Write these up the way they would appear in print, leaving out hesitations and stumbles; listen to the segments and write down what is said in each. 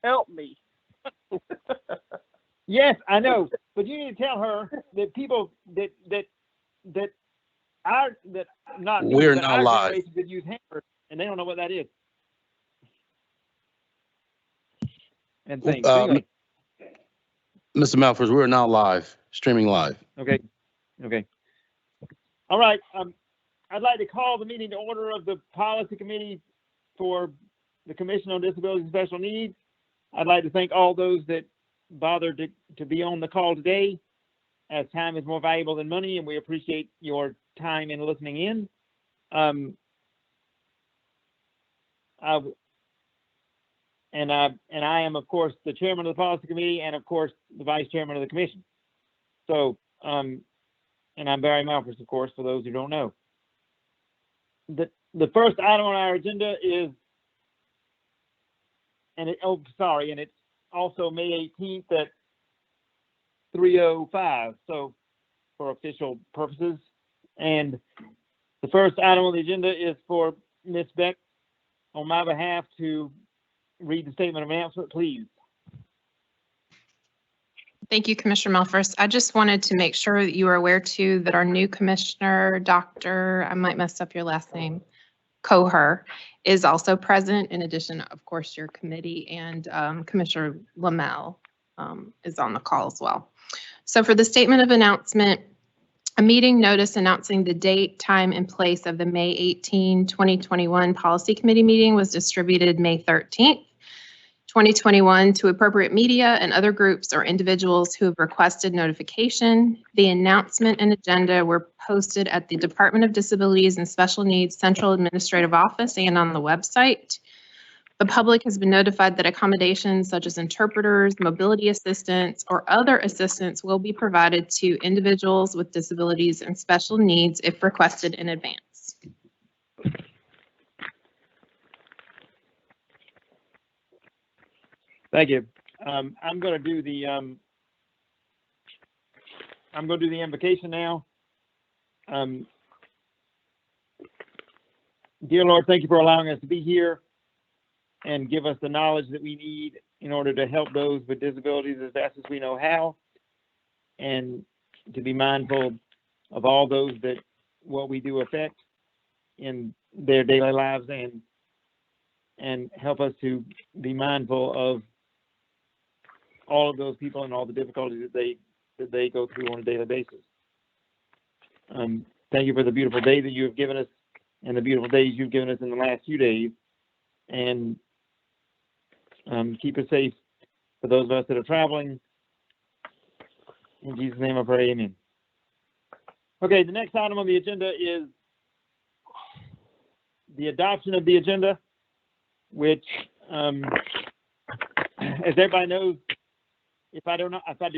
help me. Yes, I know, but you need to tell her that people that not me, We're but now our live. generation could use hammers, and they don't know what that is. And things. Anyway. Mr. Malford, we're now live, streaming live. Okay. All right. I'd like to call the meeting to order of the Policy Committee for the Commission on Disabilities and Special Needs. I'd like to thank all those that bothered to be on the call today, as time is more valuable than money, and we appreciate your time in listening in. I am, of course, the chairman of the Policy Committee and, of course, the vice chairman of the Commission. So, and I'm Barry Malford, of course, for those who don't know. The first item on our agenda is, and it's also May 18th at 3:05, so for official purposes. And the first item on the agenda is for Ms. Beck, on my behalf, to read the statement of announcement, please. Thank you, Commissioner Malford. I just wanted to make sure that you are aware too that our new commissioner, Dr. I might mess up your last name, Coher, is also present. In addition, of course, your committee and Commissioner Lamel is on the call as well. So for the statement of announcement, a meeting notice announcing the date, time, and place of the May 18, 2021 Policy Committee meeting was distributed May 13th, 2021 to appropriate media and other groups or individuals who have requested notification. The announcement and agenda were posted at the Department of Disabilities and Special Needs Central Administrative Office and on the website. The public has been notified that accommodations such as interpreters, mobility assistance, or other assistance will be provided to individuals with disabilities and special needs if requested in advance. Thank you. I'm going to do the invocation now. Dear Lord, thank you for allowing us to be here and give us the knowledge that we need in order to help those with disabilities as best as we know how, and to be mindful of all those that what we do affect in their daily lives, and help us to be mindful of all of those people and all the difficulties that they go through on a daily basis. Thank you for the beautiful day that you have given us and the beautiful days you've given us in the last few days, and keep us safe for those of us that are traveling. In Jesus' name I pray, amen. Okay, the next item on the agenda is the adoption of the agenda, which, as everybody knows, if I do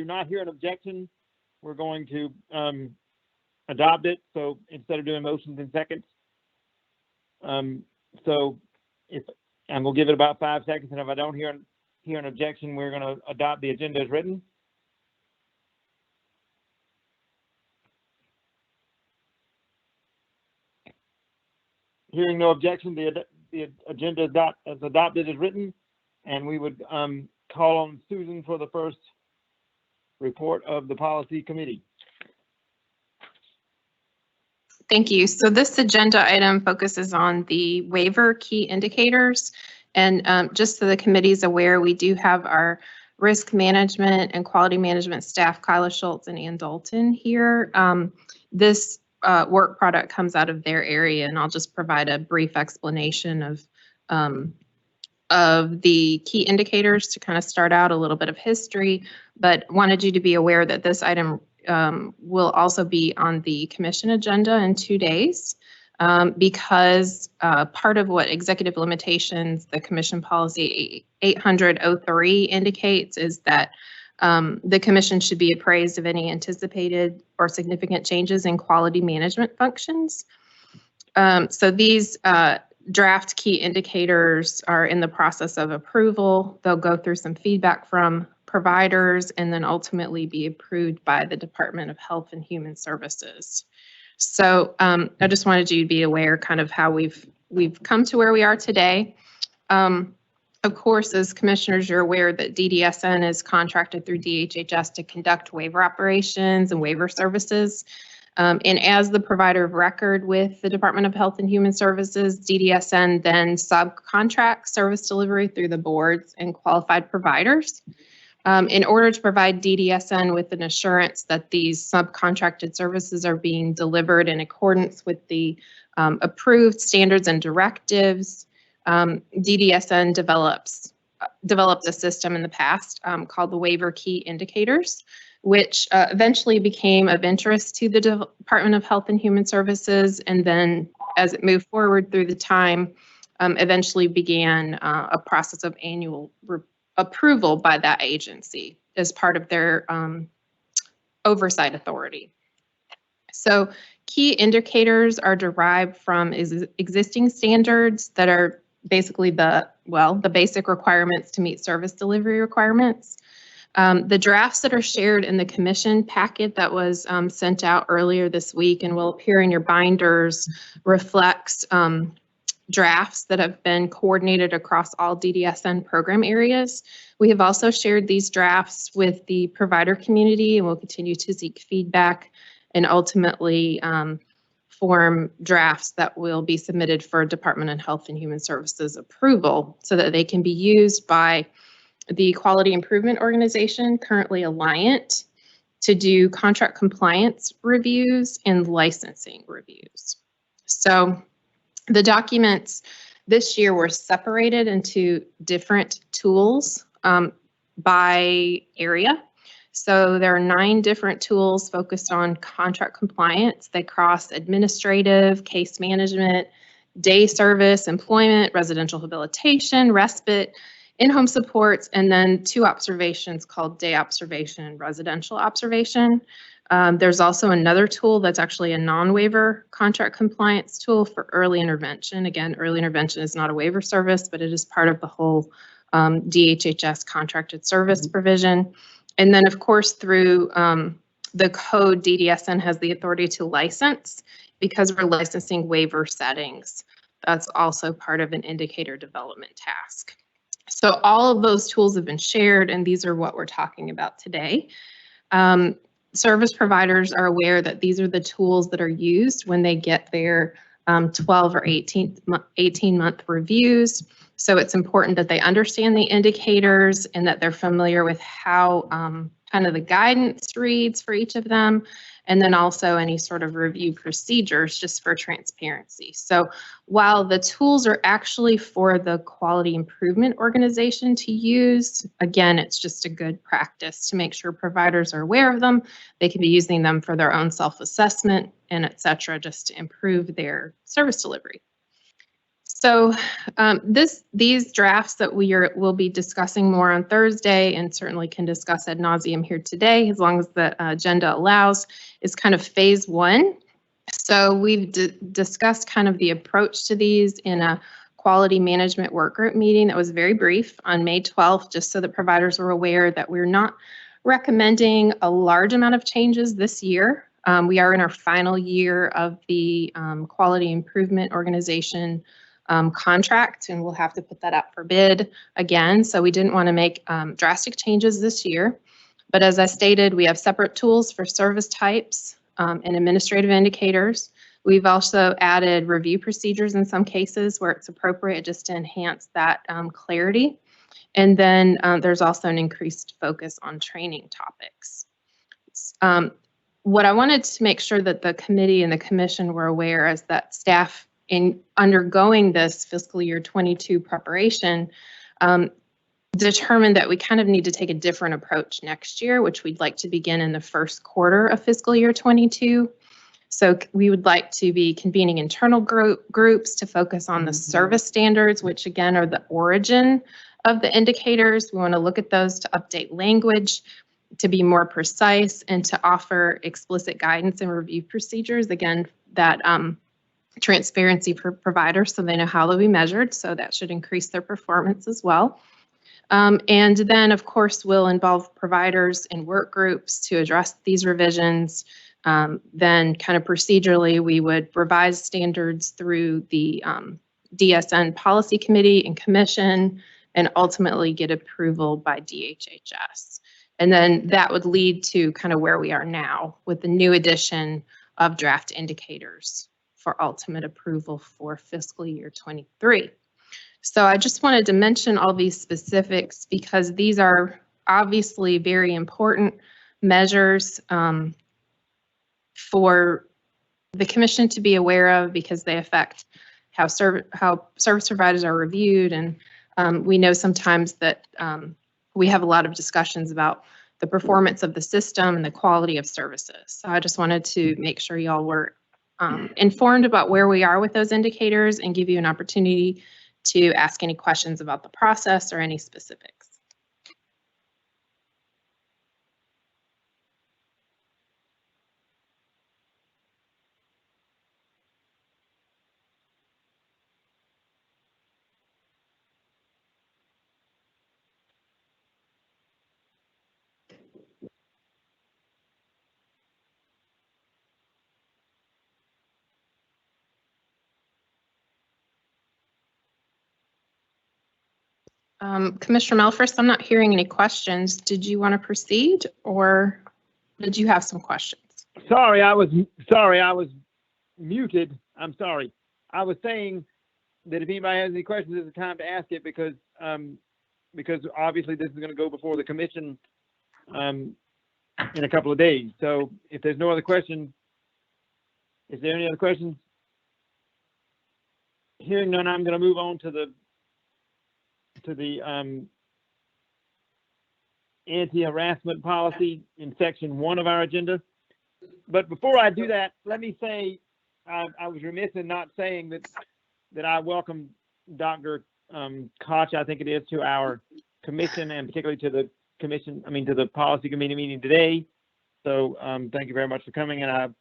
not hear an objection, we're going to adopt it. So instead of doing motions in seconds, so I'm gonna give it about 5 seconds, and if I don't hear an objection, we're gonna adopt the agenda as written. Hearing no objection, the agenda is adopted as written, and we would call on Susan for the first report of the Policy Committee. Thank you. So this agenda item focuses on the waiver key indicators. And just so the committee's aware, we do have our risk management and quality management staff, Kyla Schultz and Ann Dalton here. This work product comes out of their area, and I'll just provide a brief explanation of the key indicators to kind of start out a little bit of history, but wanted you to be aware that this item will also be on the commission agenda in 2 days, because part of what executive limitations, the commission policy 800-03 indicates is that the commission should be appraised of any anticipated or significant changes in quality management functions. So these draft key indicators are in the process of approval. They'll go through some feedback from providers and then ultimately be approved by the Department of Health and Human Services. So I just wanted you to be aware kind of how we've come to where we are today. Of course, as commissioners, you're aware that DDSN is contracted through DHHS to conduct waiver operations and waiver services. And as the provider of record with the Department of Health and Human Services, DDSN then subcontracts service delivery through the boards and qualified providers. In order to provide DDSN with an assurance that these subcontracted services are being delivered in accordance with the approved standards and directives, DDSN developed a system in the past called the Waiver Key Indicators, which eventually became of interest to the Department of Health and Human Services, and then as it moved forward through the time, eventually began a process of annual approval by that agency as part of their oversight authority. So key indicators are derived from existing standards that are basically the basic requirements to meet service delivery requirements. The drafts that are shared in the commission packet that was sent out earlier this week and will appear in your binders reflects drafts that have been coordinated across all DDSN program areas. We have also shared these drafts with the provider community, and we'll continue to seek feedback and ultimately form drafts that will be submitted for Department of Health and Human Services approval so that they can be used by the Quality Improvement Organization, currently Alliant, to do contract compliance reviews and licensing reviews. So the documents this year were separated into different tools by area. So there are 9 different tools focused on contract compliance. They cross administrative, case management, day service, employment, residential habilitation, respite, in-home supports, and then 2 observations called day observation and residential observation. There's also another tool that's actually a non-waiver contract compliance tool for early intervention. Again, early intervention is not a waiver service, but it is part of the whole DHHS contracted service provision. And then, of course, through the code, DDSN has the authority to license because we're licensing waiver settings. That's also part of an indicator development task. So all of those tools have been shared, and these are what we're talking about today. Service providers are aware that these are the tools that are used when they get their 12 or 18-month reviews. So it's important that they understand the indicators and that they're familiar with how kind of the guidance reads for each of them, and then also any sort of review procedures just for transparency. So while the tools are actually for the Quality Improvement Organization to use, again, it's just a good practice to make sure providers are aware of them. They can be using them for their own self-assessment and et cetera, just to improve their service delivery. So these drafts that we'll be discussing more on Thursday, and certainly can discuss ad nauseum here today, as long as the agenda allows, is kind of phase 1. So we've discussed kind of the approach to these in a quality management work group meeting that was very brief on May 12th, just so that providers were aware that we're not recommending a large amount of changes this year. We are in our final year of the Quality Improvement Organization contract, and we'll have to put that out for bid again. So we didn't want to make drastic changes this year. But as I stated, we have separate tools for service types and administrative indicators. We've also added review procedures in some cases where it's appropriate, just to enhance that clarity. And then there's also an increased focus on training topics. What I wanted to make sure that the committee and the commission were aware is that staff in undergoing this fiscal year 22 preparation determined that we kind of need to take a different approach next year, which we'd like to begin in the first quarter of fiscal year 22. So we would like to be convening internal groups to focus on the service standards, which again are the origin of the indicators. We want to look at those to update language, to be more precise, and to offer explicit guidance and review procedures. Again, that transparency for providers so they know how they'll be measured. So that should increase their performance as well. And then, of course, we'll involve providers in work groups to address these revisions. Then kind of procedurally, we would revise standards through the DSN Policy Committee and Commission, and ultimately get approval by DHHS. And then that would lead to kind of where we are now with the new addition of draft indicators for ultimate approval for fiscal year 23. So I just wanted to mention all these specifics because these are obviously very important measures for the commission to be aware of because they affect how service providers are reviewed. And we know sometimes that we have a lot of discussions about the performance of the system and the quality of services. So I just wanted to make sure y'all were informed about where we are with those indicators and give you an opportunity to ask any questions about the process or any specifics. Commissioner Melfors, I'm not hearing any questions. Did you want to proceed or did you have some questions? Sorry, I was muted. I'm sorry. I was saying that if anybody has any questions, it's the time to ask it because obviously this is going to go before the commission in a couple of days. So if there's no other questions, is there any other questions? Hearing none, I'm going to move on to the anti-harassment policy in section 1 of our agenda. But before I do that, let me say I was remiss in not saying that I welcome Dr. Koch, I think it is, to our commission and particularly to the commission, to the policy committee meeting today. So thank you very much for coming, and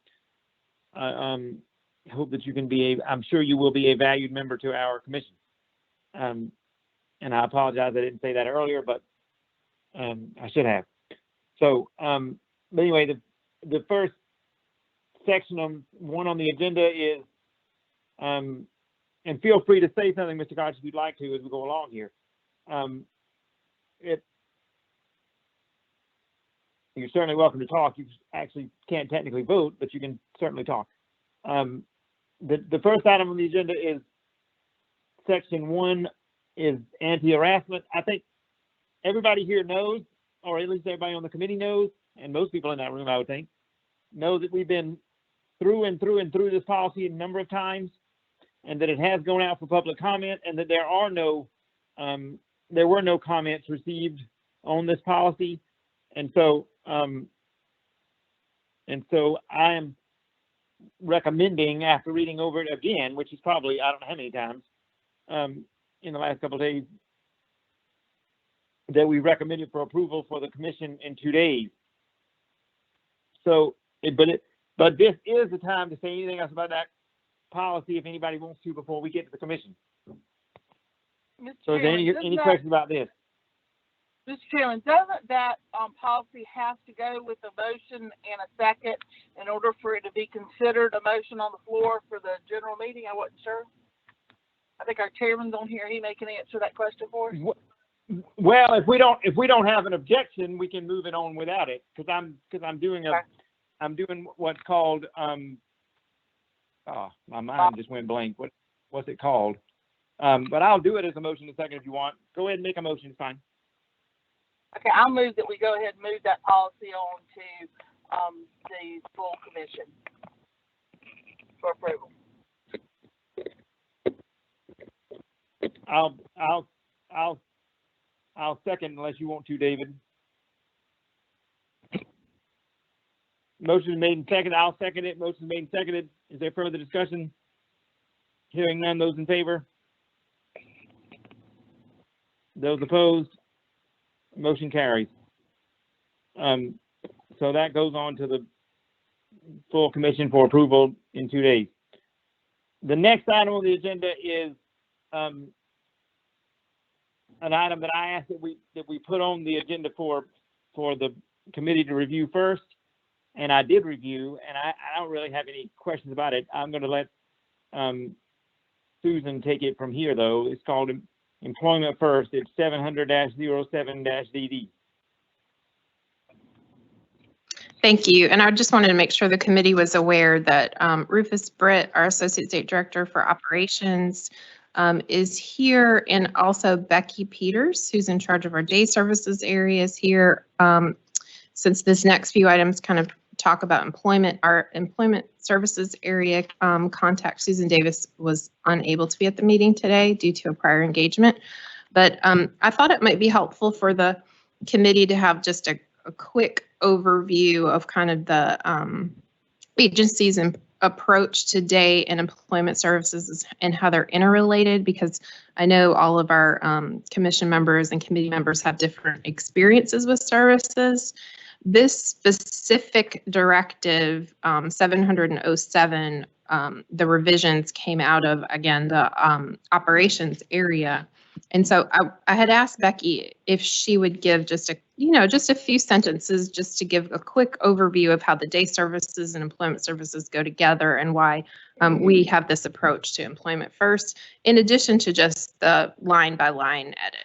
I hope that you can be I'm sure you will be a valued member to our commission. And I apologize I didn't say that earlier, but I should have. So, but anyway, the first section of 1 on the agenda is, and feel free to say something, Mr. Koch, if you'd like to, as we go along here. You're certainly welcome to talk. You actually can't technically vote, but you can certainly talk. The first item on the agenda is section 1 is anti-harassment. I think everybody here knows, or at least everybody on the committee knows, and most people in that room, I would think, know that we've been through and through and through this policy a number of times, and that it has gone out for public comment, and that there were no comments received on this policy. And so I am recommending, after reading over it again, which is probably, I don't know how many times, in the last couple of days, that we recommended for approval for the commission in 2 days. So, but this is the time to say anything else about that policy if anybody wants to before we get to the commission. So is there any questions about this? Mr. Chairman, doesn't that policy have to go with a motion and a second in order for it to be considered a motion on the floor for the general meeting? I wasn't sure. I think our chairman's on here. He may can answer that question for us. Well, if we don't have an objection, we can move it on without it, because I'm doing what's called my mind just went blank. What's it called? But I'll do it as a motion in a second if you want. Go ahead and make a motion. It's fine. Okay, I'll move that we go ahead and move that policy on to the full commission for approval. I'll second unless you want to, David. Motion made and seconded. I'll second it. Motion made and seconded. Is there further discussion? Hearing none. Those in favor? Those opposed? Motion carries. So that goes on to the full commission for approval in 2 days. The next item on the agenda is an item that I asked that we put on the agenda for the committee to review first, and I did review, and I don't really have any questions about it. I'm going to let Susan take it from here, though. It's called Employment First, it's 700-07-DD. Thank you. And I just wanted to make sure the committee was aware that Rufus Britt, our Associate State Director for Operations, is here, and also Becky Peters, who's in charge of our day services area, is here. Since this next few items kind of talk about employment, our employment services area contact, Susan Davis, was unable to be at the meeting today due to a prior engagement. But I thought it might be helpful for the committee to have just a quick overview of kind of the agency's approach today in employment services and how they're interrelated, because I know all of our commission members and committee members have different experiences with services. This specific directive, 707, the revisions came out of, again, the operations area. And so I had asked Becky if she would give just a few sentences just to give a quick overview of how the day services and employment services go together and why we have this approach to employment first, in addition to just the line by line edit.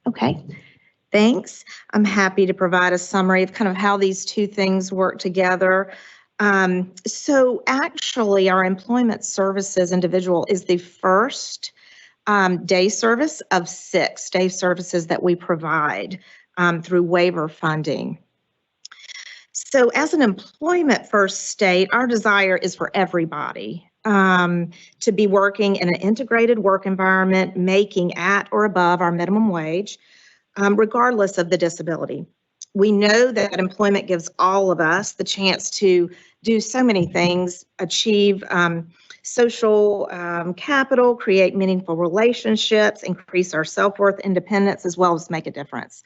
Okay, thanks. I'm happy to provide a summary of kind of how these two things work together. So actually, our employment services individual is the first day service of 6 day services that we provide through waiver funding. So as an employment first state, our desire is for everybody to be working in an integrated work environment, making at or above our minimum wage, regardless of the disability. We know that employment gives all of us the chance to do so many things, achieve social capital, create meaningful relationships, increase our self-worth, independence, as well as make a difference.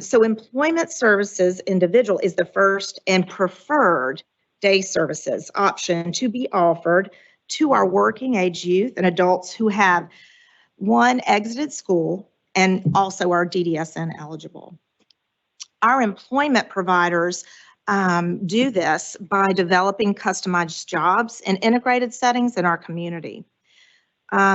So employment services individual is the first and preferred day services option to be offered to our working age youth and adults who have, 1, exited school and also are DDSN eligible. Our employment providers do this by developing customized jobs in integrated settings in our community.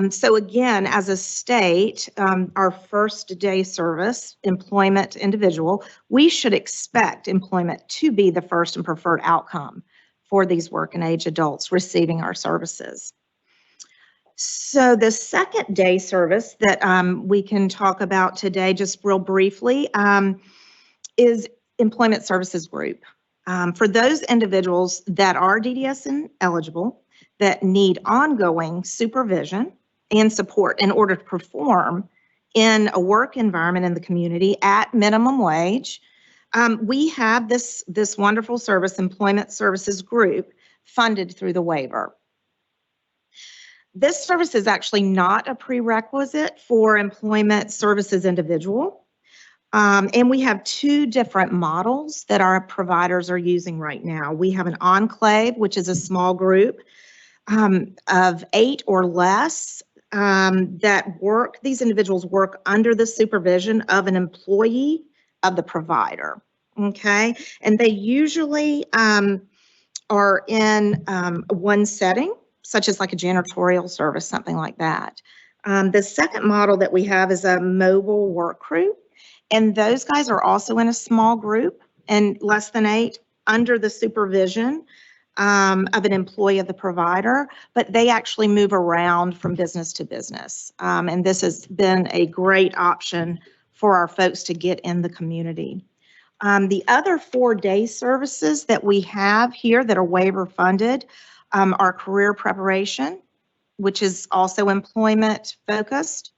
So again, as a state, our first day service, employment individual, we should expect employment to be the first and preferred outcome for these working age adults receiving our services. So the second day service that we can talk about today, just real briefly, is employment services group. For those individuals that are DDSN eligible, that need ongoing supervision and support in order to perform in a work environment in the community at minimum wage, we have this wonderful service, employment services group, funded through the waiver. This service is actually not a prerequisite for employment services individual. And we have 2 different models that our providers are using right now. We have an enclave, which is a small group of 8 or less these individuals work under the supervision of an employee of the provider, okay? And they usually are in one setting, such as like a janitorial service, something like that. The second model that we have is a mobile work crew. And those guys are also in a small group and less than 8 under the supervision of an employee of the provider, but they actually move around from business to business. And this has been a great option for our folks to get in the community. The other 4 day services that we have here that are waiver funded are career preparation, which is also employment focused,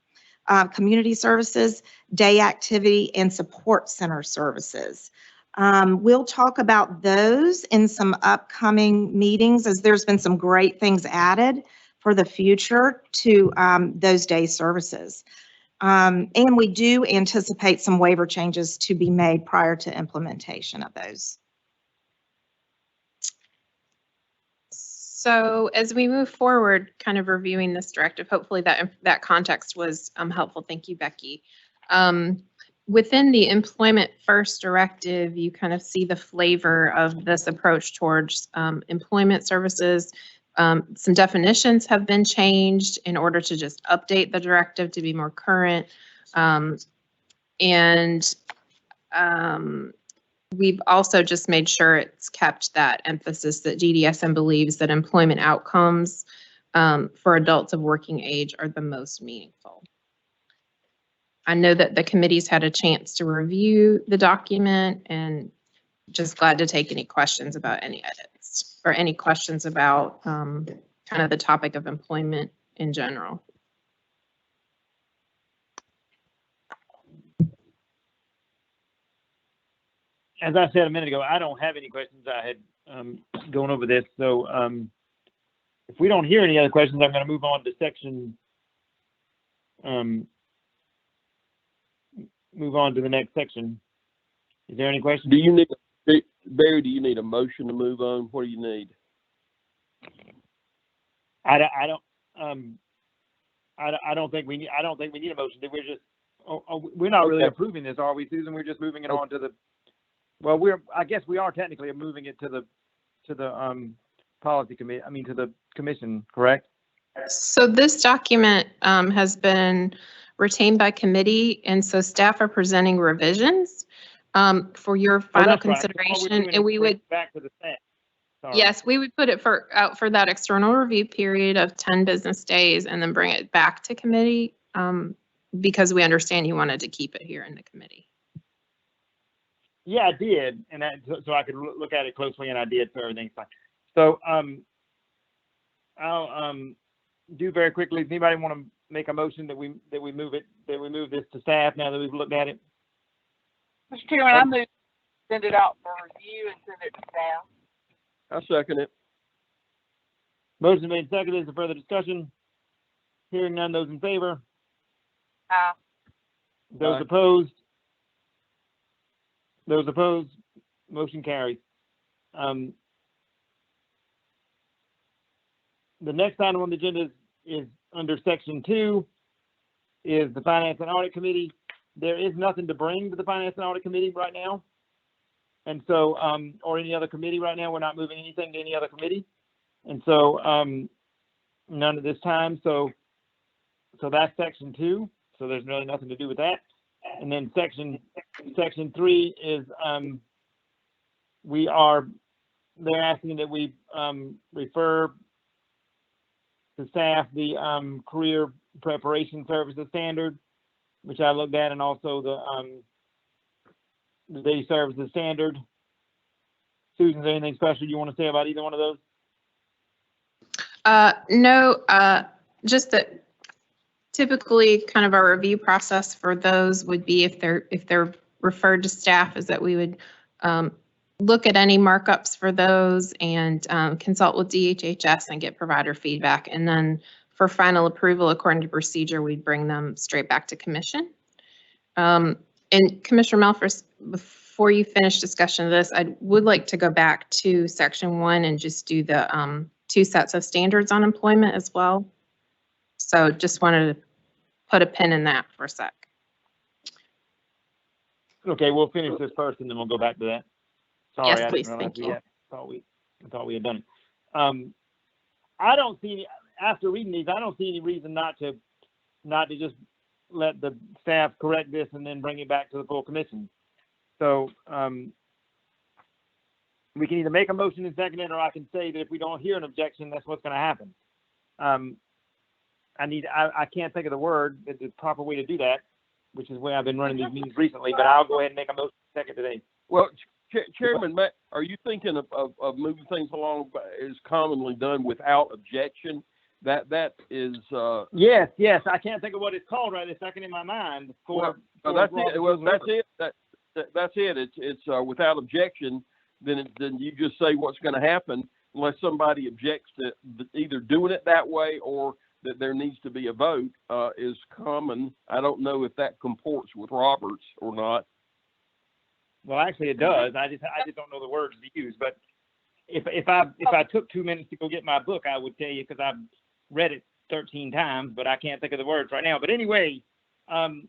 community services, day activity, and support center services. We'll talk about those in some upcoming meetings, as there's been some great things added for the future to those day services. And we do anticipate some waiver changes to be made prior to implementation of those. So as we move forward, kind of reviewing this directive, hopefully that context was helpful. Thank you, Becky. Within the Employment First directive, you kind of see the flavor of this approach towards employment services. Some definitions have been changed in order to just update the directive to be more current. And we've also just made sure it's kept that emphasis that GDSM believes that employment outcomes for adults of working age are the most meaningful. I know that the committee's had a chance to review the document, and just glad to take any questions about any edits or any questions about kind of the topic of employment in general. As I said a minute ago, I don't have any questions. I had going over this. So if we don't hear any other questions, I'm going to move on to section, move on to the next section. Is there any questions? Do you need, Barry, do you need a motion to move on? What do you need? I don't think we need a motion. We're just, we're not really approving this, are we, Susan? We're just moving it on to the, well, I guess we are technically moving it to the policy committee, to the commission, correct? So this document has been retained by committee, and so staff are presenting revisions for your final consideration, and we would back to the staff. Sorry. Yes, we would put it out for that external review period of 10 business days and then bring it back to committee because we understand you wanted to keep it here in the committee. Yeah, I did, and so I could look at it closely, and I did, so everything's fine. So I'll do very quickly. Does anybody want to make a motion that we move this to staff now that we've looked at it? Mr. Chairman, I move to send it out for review and send it to staff. I second it. Motion made, seconded. Is there further discussion? Hearing none. Those in favor? Aye. Those Aye. opposed? Those opposed? Motion carries. The next item on the agenda is under section 2, is the Finance and Audit Committee. There is nothing to bring to the Finance and Audit Committee right now. And so, or any other committee right now, we're not moving anything to any other committee. And so, none at this time. So that's section 2. So there's really nothing to do with that. And then section 3 is, they're asking that we refer to staff the career preparation services standard, which I looked at, and also the day services standard. Susan, is there anything special you want to say about either one of those? No, just that typically kind of our review process for those would be if they're referred to staff is that we would look at any markups for those and consult with DHHS and get provider feedback. And then for final approval, according to procedure, we'd bring them straight back to commission. And Commissioner Malphurs, before you finish discussion of this, I would like to go back to section 1 and just do the 2 sets of standards on employment as well. So just wanted to put a pin in that for a sec. Okay, we'll finish this first and then we'll go back to that. Sorry, Yes, please. Thank you. I thought we had done it. I don't see any, after reading these, I don't see any reason not to just let the staff correct this and then bring it back to the full commission. So we can either make a motion and second it, or I can say that if we don't hear an objection, that's what's going to happen. I can't think of the word, the proper way to do that, which is where I've been running these meetings recently, but I'll go ahead and make a motion second today. Well, Chairman, are you thinking of moving things along as commonly done without objection? That is. Yes. I can't think of what it's called right this second in my mind. That's it. Well, that's it. That's it. It's without objection. Then you just say what's going to happen unless somebody objects to either doing it that way or that there needs to be a vote is common. I don't know if that comports with Roberts or not. Well, actually, it does. I just don't know the words to use. But if I took 2 minutes to go get my book, I would tell you, because I've read it 13 times, but I can't think of the words right now. But anyway, sorry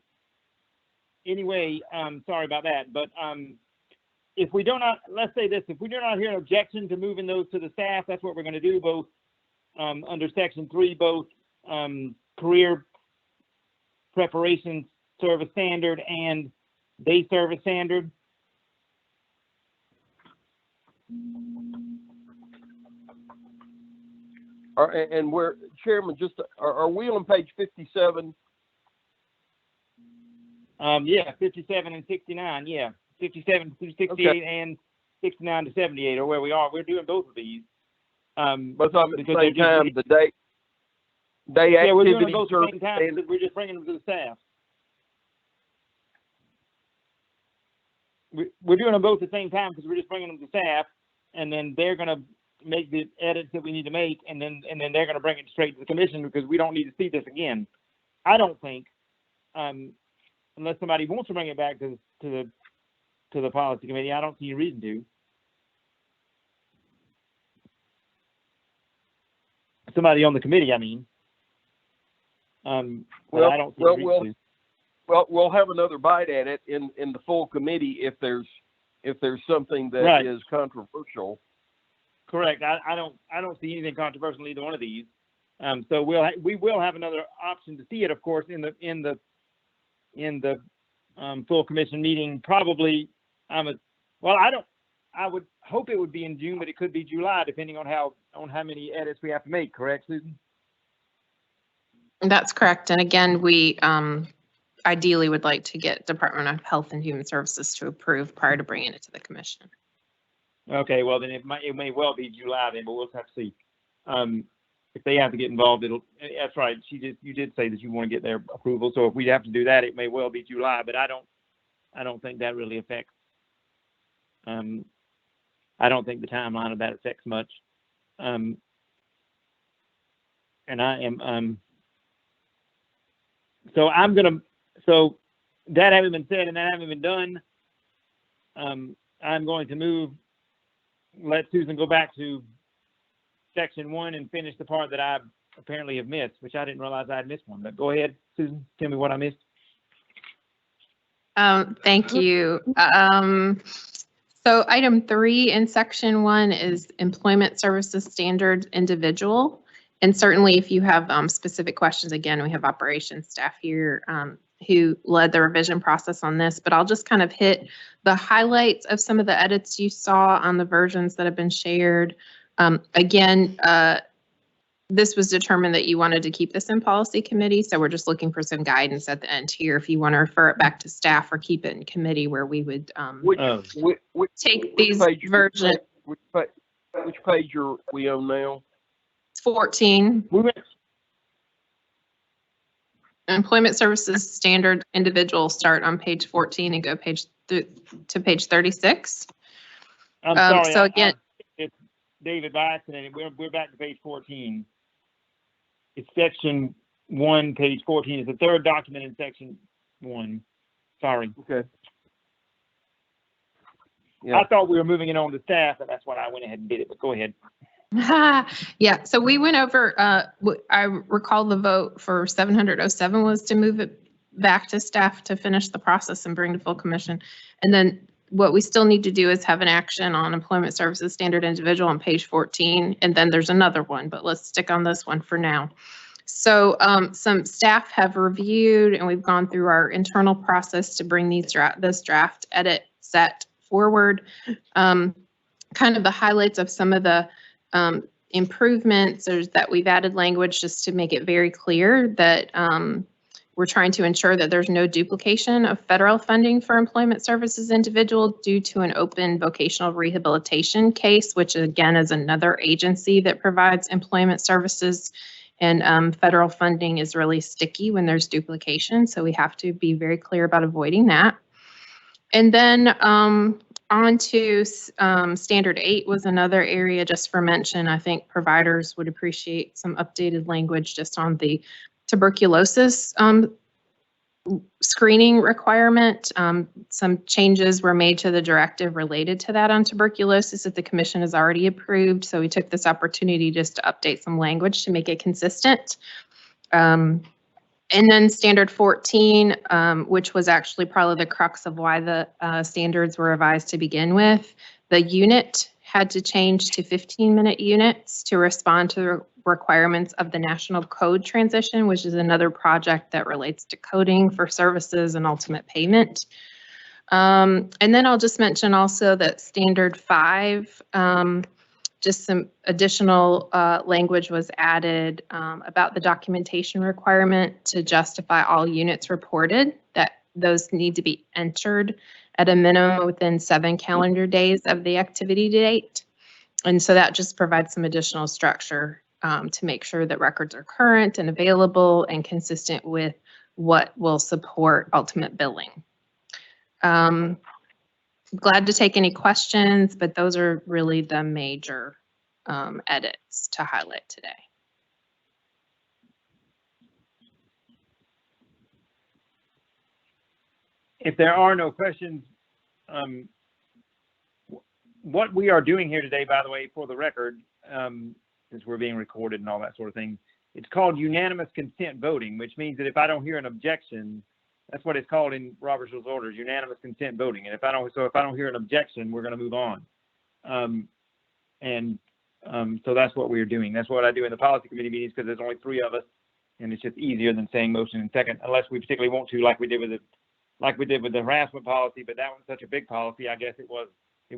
about that. But if we do not, let's say this, if we do not hear an objection to moving those to the staff, that's what we're going to do, both under section 3, both career preparation service standard and day service standard. And we're, Chairman, just, are we on page 57? Yeah, 57 and 69, yeah. 57 through 68 Okay. and 69 to 78 are where we are. We're doing both of these. Both of them at the Because same they're time, just- the day Yeah, we're doing them activity both at the service same time, standard. because we're just bringing them to the staff. We're doing them both at the same time because we're just bringing them to staff, and then they're gonna make the edits that we need to make, and then they're gonna bring it straight to the commission because we don't need to see this again. I don't think, unless somebody wants to bring it back to the policy committee, I don't see a reason to. Somebody on the committee, I mean. But Well, I don't see well, a reason well, to. Well, we'll have another bite at it in the full committee if there's something that Right. is controversial. Correct. I don't see anything controversial in either one of these. So we will have another option to see it, of course, in the full commission meeting. Probably, I would hope it would be in June, but it could be July, depending on how many edits we have to make. Correct, Susan? That's correct. And again, we ideally would like to get Department of Health and Human Services to approve prior to bringing it to the commission. Okay. Well, then it may well be July then, but we'll have to see. If they have to get involved, that's right. You did say that you want to get their approval. So if we have to do that, it may well be July, but I don't think that really affects. I don't think the timeline of that affects much. And I am, so that having been said and that having been done, I'm going to let Susan go back to section 1 and finish the part that I apparently have missed, which I didn't realize I had missed one, but go ahead, Susan, tell me what I missed. Thank you. So item 3 in section 1 is employment services standards individual. And certainly if you have specific questions, again, we have operations staff here who led the revision process on this, but I'll just kind of hit the highlights of some of the edits you saw on the versions that have been shared. Again, this was determined that you wanted to keep this in policy committee, so we're just looking for some guidance at the end here if you want to refer it back to staff or keep it in committee where we would take these versions. Which page are we on now? 14. Employment services standard individual start on page 14 and go to page 36. I'm sorry. So again, it's David by accident. We're back to page 14. It's section 1, page 14. It's the third document in section 1. Sorry. Okay. Yeah. I thought we were moving it on to staff, and that's why I went ahead and did it, but go ahead. Yeah, so we went over, I recall the vote for 707 was to move it back to staff to finish the process and bring to full commission. And then what we still need to do is have an action on employment services standard individual on page 14. And then there's another one, but let's stick on this one for now. So some staff have reviewed and we've gone through our internal process to bring this draft edit set forward. Kind of the highlights of some of the improvements is that we've added language just to make it very clear that we're trying to ensure that there's no duplication of federal funding for employment services individual due to an open vocational rehabilitation case, which again is another agency that provides employment services, and federal funding is really sticky when there's duplication. So we have to be very clear about avoiding that. And then on to standard 8 was another area just for mention. I think providers would appreciate some updated language just on the tuberculosis screening requirement. Some changes were made to the directive related to that on tuberculosis that the commission has already approved. So we took this opportunity just to update some language to make it consistent. And then standard 14, which was actually probably the crux of why the standards were revised to begin with. The unit had to change to 15-minute units to respond to requirements of the national code transition, which is another project that relates to coding for services and ultimate payment. And then I'll just mention also that standard 5, just some additional language was added about the documentation requirement to justify all units reported, that those need to be entered at a minimum within 7 calendar days of the activity date. And so that just provides some additional structure to make sure that records are current and available and consistent with what will support ultimate billing. Glad to take any questions, but those are really the major edits to highlight today. If there are no questions, what we are doing here today, by the way, for the record, since we're being recorded and all that sort of thing, it's called unanimous consent voting, which means that if I don't hear an objection, that's what it's called in Robert's Rules of Orders, unanimous consent voting. And if I don't hear an objection, we're going to move on. So that's what we're doing. That's what I do in the policy committee meetings, because there's only 3 of us, and it's just easier than saying motion and second, unless we particularly want to, like we did with the harassment policy. But that one's such a big policy, I guess it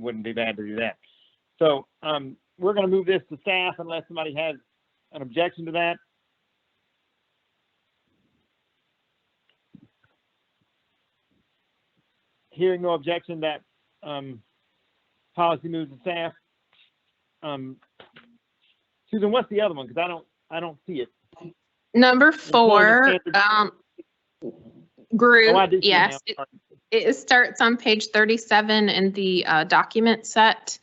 wouldn't be bad to do that. So we're going to move this to staff unless somebody has an objection to that. Hearing no objection, that policy moves to staff. Susan, what's the other one? Because I don't see it. Number 4, group. Oh, I do see Yes, it starts on page 37 in the document set.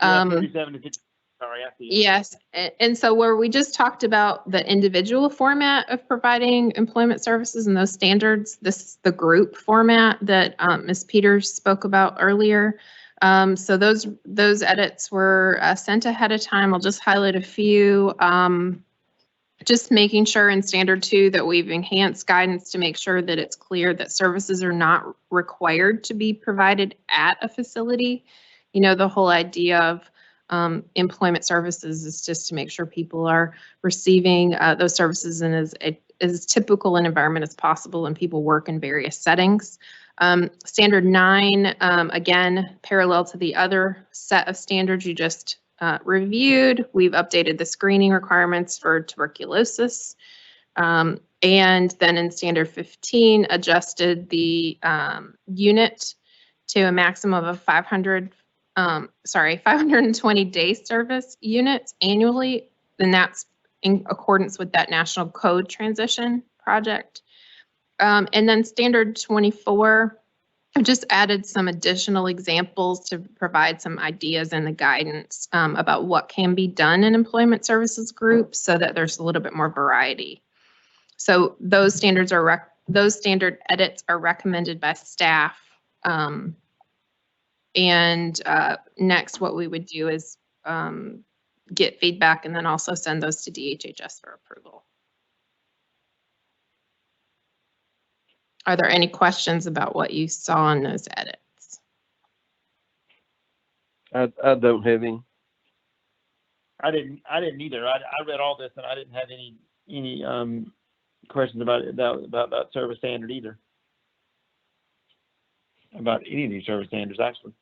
37 to 50. Sorry, I see it. Yes, and so where we just talked about the individual format of providing employment services and those standards, this is the group format that Ms. Peters spoke about earlier. So those edits were sent ahead of time. I'll just highlight a few. Just making sure in standard 2 that we've enhanced guidance to make sure that it's clear that services are not required to be provided at a facility. You know, the whole idea of employment services is just to make sure people are receiving those services in as typical an environment as possible, and people work in various settings. Standard 9, again, parallel to the other set of standards you just reviewed, we've updated the screening requirements for tuberculosis. And then in standard 15, adjusted the unit to a maximum of 520 day service units annually. And that's in accordance with that national code transition project. And then standard 24, I've just added some additional examples to provide some ideas in the guidance about what can be done in employment services groups so that there's a little bit more variety. So those standard edits are recommended by staff. Next, what we would do is get feedback and then also send those to DHHS for approval. Are there any questions about what you saw in those edits? I don't have any. I didn't either. I read all this and I didn't have any questions about service standard either. About any of these service standards, actually.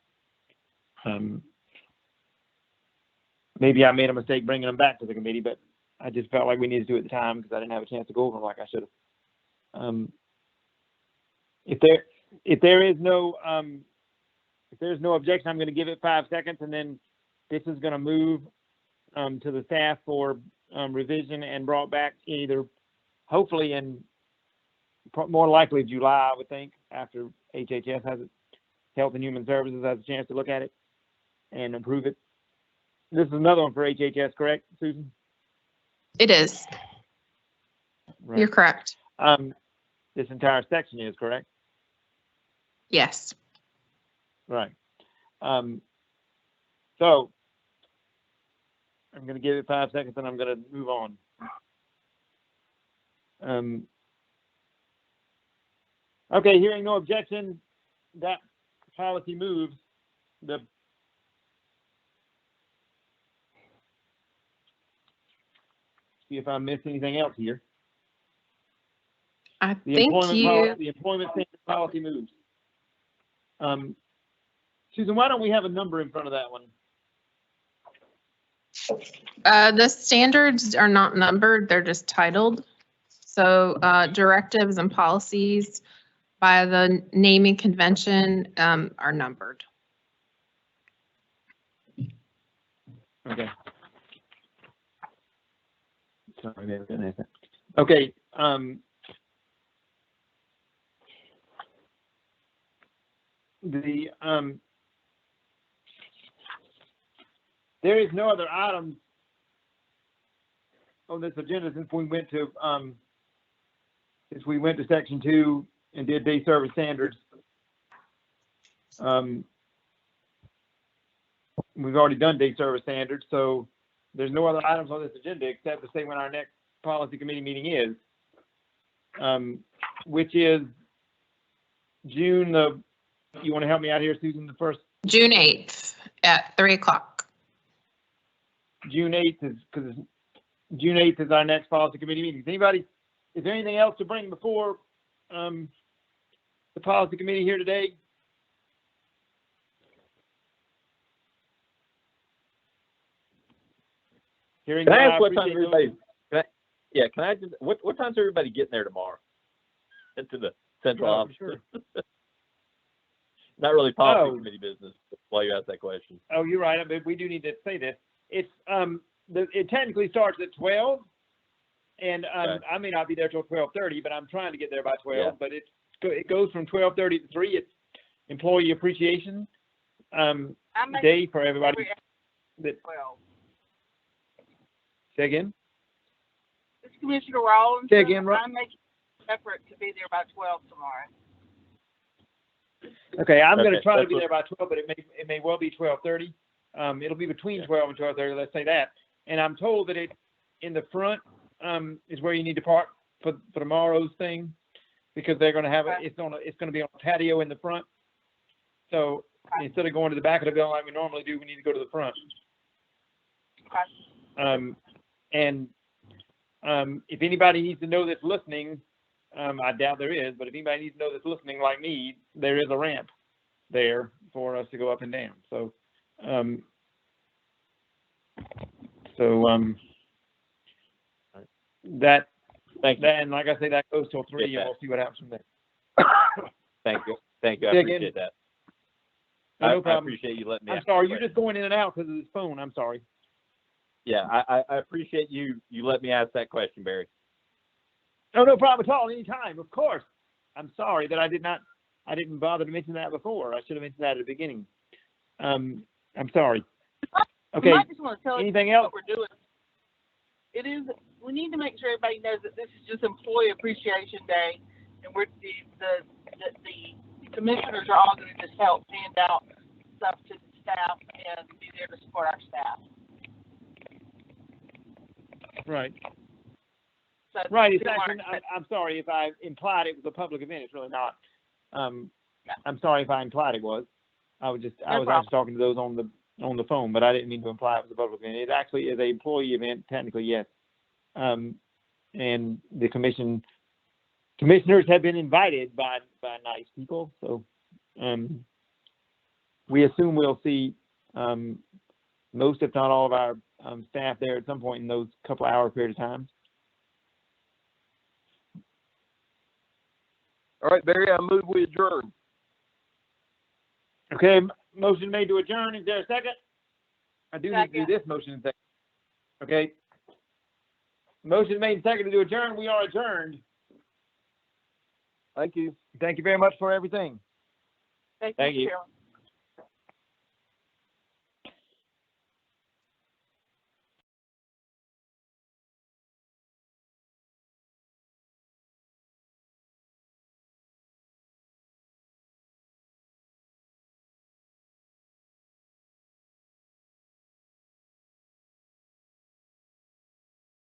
Maybe I made a mistake bringing them back to the committee, but I just felt like we needed to do it at the time because I didn't have a chance to go over them like I should have. If there's no objection, I'm going to give it 5 seconds, and then this is going to move to the staff for revision and brought back either, hopefully in more likely July, I would think, after HHS has it, Health and Human Services has a chance to look at it and approve it. This is another one for HHS, correct, Susan? It is. Right. You're correct. This entire section is correct. Yes. Right. So I'm going to give it 5 seconds and I'm going to move on. Okay, hearing no objection, that policy moves. see if I missed anything else here. I The think the employment standard policy moves. Susan, why don't we have a number in front of that one? the standards are not numbered, they're just titled. So directives and policies by the naming convention are numbered. Okay. Sorry, maybe I didn't have that. Okay, there is no other items on this agenda since we went to section 2 and did day service standards. We've already done day service standards, so there's no other items on this agenda except to say when our next policy committee meeting is, which is June the, you want to help me out here, Susan, the first? June 8th at 3 o'clock. June 8th is, because June 8th is our next policy committee meeting. Is there anything else to bring before the policy committee here today? Hearing Can I none, ask what time appreciate those- everybody, can I just, what time's everybody getting there tomorrow? Into the central Oh, office? sure. Not really policy Oh. committee business, while you ask that question. Oh, you're right, but we do need to say this. It's, it technically starts at 12, and Okay. I may not be there till 12:30, but I'm trying to get there by 12, Yeah. but it goes from 12:30 to 3. It's employee appreciation day for everybody. That, 12. say again? This is Commissioner Rawlinson. Say again, Ro- I'm making an effort to be there by 12 tomorrow. Okay, I'm going to Okay, try to that's be what- there by 12, but it may well be 12:30. It'll be between 12 and 12:30, let's say that. And I'm told that it in the front is where you need to park for tomorrow's thing, because they're going to have it. It's going to be on a patio in the front. So instead of going to the back of the building like we normally do, we need to go to the front. Okay. And if anybody needs to know that's listening, I doubt there is, but if anybody needs to know that's listening like me, there is a ramp there for us to go up and down. So, that, Thank you, and like I say, that goes till 3, Get and that. we'll see what happens from there. thank you, I Say again. appreciate that. No I problem. appreciate you letting me I'm ask sorry, the you're question. just going in and out because of this phone. I'm sorry. Yeah, I appreciate you let me ask that question, Barry. Oh, no problem at all. Anytime, of course. I'm sorry that I didn't bother to mention that before. I should have mentioned that at the beginning. I'm sorry. Okay, I just want to tell you anything else? what we're doing. We need to make sure everybody knows that this is just Employee Appreciation Day, and the commissioners are all going to just help hand out stuff to the staff and be there to support our staff. Right. So Right, it's people actually, aren't- I'm sorry if I implied it was a public event, it's really not. I'm sorry if I implied it was. I was problem. actually talking to those on the phone, but I didn't mean to imply it was a public event. It actually is a employee event, technically, yes. And the commissioners have been invited by nice people, so, we assume we'll see, most, if not all of our, staff there at some point in those couple hour period of time. All right, Barry, I move we adjourn. Okay, motion made to adjourn. Is there a second? I do need to do Second. this motion in second. Okay. Motion made and seconded to adjourn. We are adjourned. Thank you. Thank you very much for everything. Thank Thank you. Chairman.